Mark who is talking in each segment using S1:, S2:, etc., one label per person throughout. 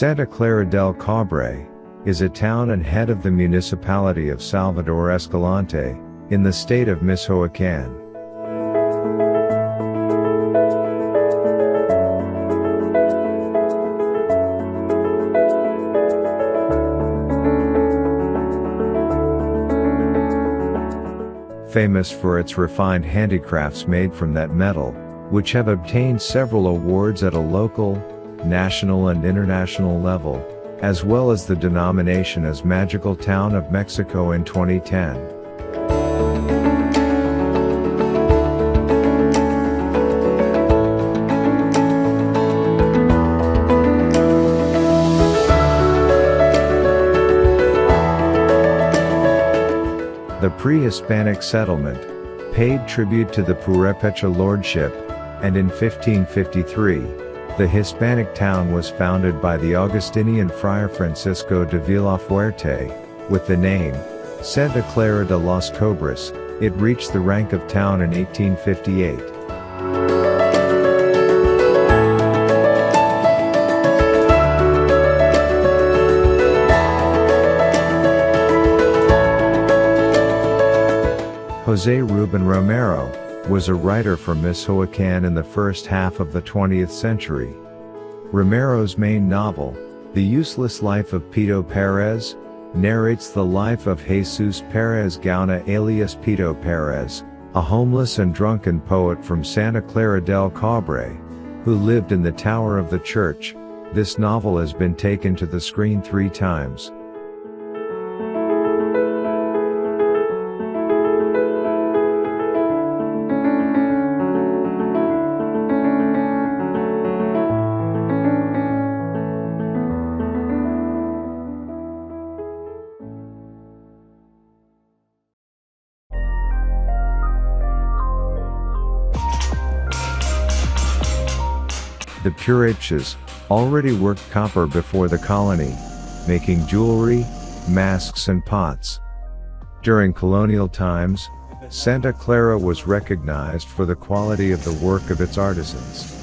S1: Santa Clara del Cobre is a town and head of the municipality of Salvador Escalante, in the state of Michoacan. Famous for its refined handicrafts made from that metal, which have obtained several awards at a local, national and international level, as well as the denomination as Magical Town of Mexico in 2010. The pre-Hispanic settlement paid tribute to the Purepecha lordship, and in 1553, the Hispanic town was founded by the Augustinian friar Francisco de Villafuerte, with the name Santa Clara de los Cobres. It reached the rank of town in 1858. José Rubén Romero was a writer from Michoacan in the first half of the 20th century. Romero's main novel, The Useless Life of Pito Pérez, narrates the life of Jesús Pérez Gauna alias Pito Pérez, a homeless and drunken poet from Santa Clara del Cobre, who lived in the tower of the church. This novel has been taken to the screen 3 times. The Purechas already worked copper before the colony, making jewelry, masks and pots. During colonial times, Santa Clara was recognized for the quality of the work of its artisans.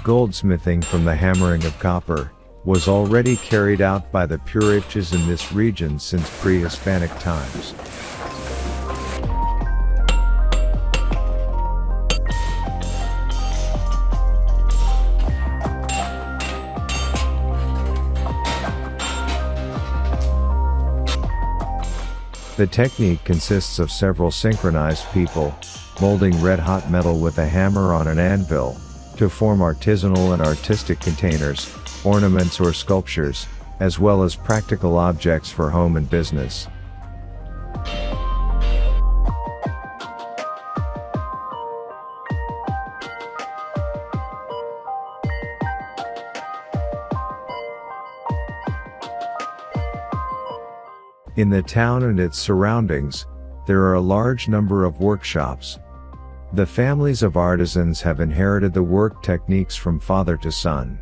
S1: Goldsmithing from the hammering of copper was already carried out by the Purechas in this region since pre-Hispanic times. The technique consists of several synchronized people molding red-hot metal with a hammer on an anvil to form artisanal and artistic containers, ornaments or sculptures, as well as practical objects for home and business. In the town and its surroundings, there are a large number of workshops. The families of artisans have inherited the work techniques from father to son.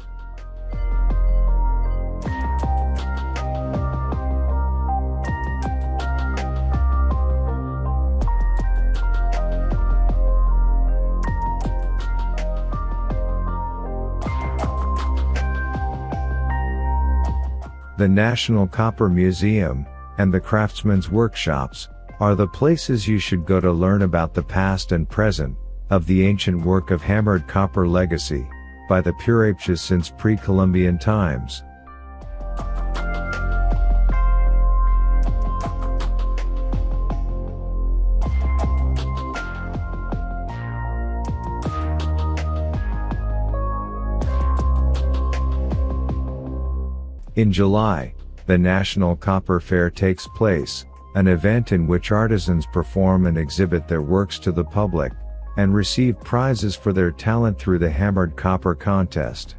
S1: The National Copper Museum and the Craftsman's Workshops are the places you should go to learn about the past and present of the ancient work of hammered copper legacy by the Purechas since pre-Columbian times. In July, the National Copper Fair takes place, an event in which artisans perform and exhibit their works to the public, and receive prizes for their talent through the Hammered Copper Contest.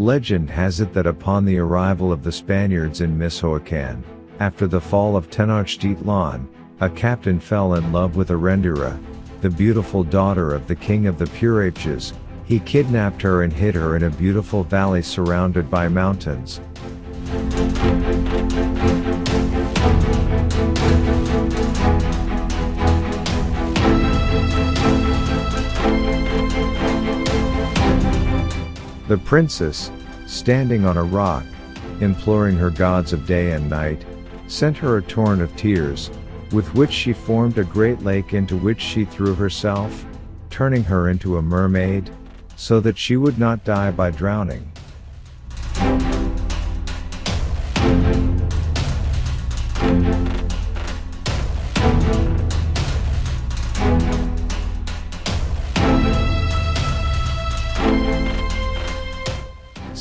S1: Legend has it that upon the arrival of the Spaniards in Michoacan, after the fall of Tenochtitlan, a captain fell in love with Arendira, the beautiful daughter of the king of the Purépechas. He kidnapped her and hid her in a beautiful valley surrounded by mountains. The princess, standing on a rock, imploring her gods of day and night, sent her a torrent of tears, with which she formed a great lake into which she threw herself, turning her into a mermaid, so that she would not die by drowning.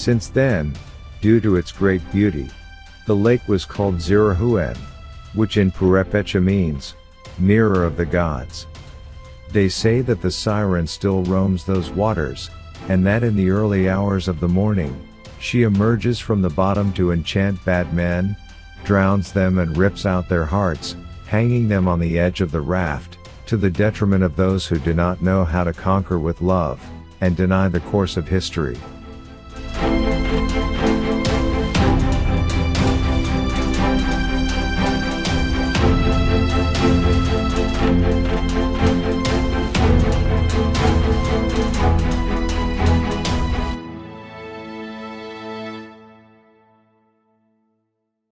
S1: Since then, due to its great beauty, the lake was called Zirahuen, which in Purepecha means, mirror of the gods. They say that the siren still roams those waters, and that in the early hours of the morning, she emerges from the bottom to enchant bad men, drowns them and rips out their hearts, hanging them on the edge of the raft, to the detriment of those who do not know how to conquer with love, and deny the course of history.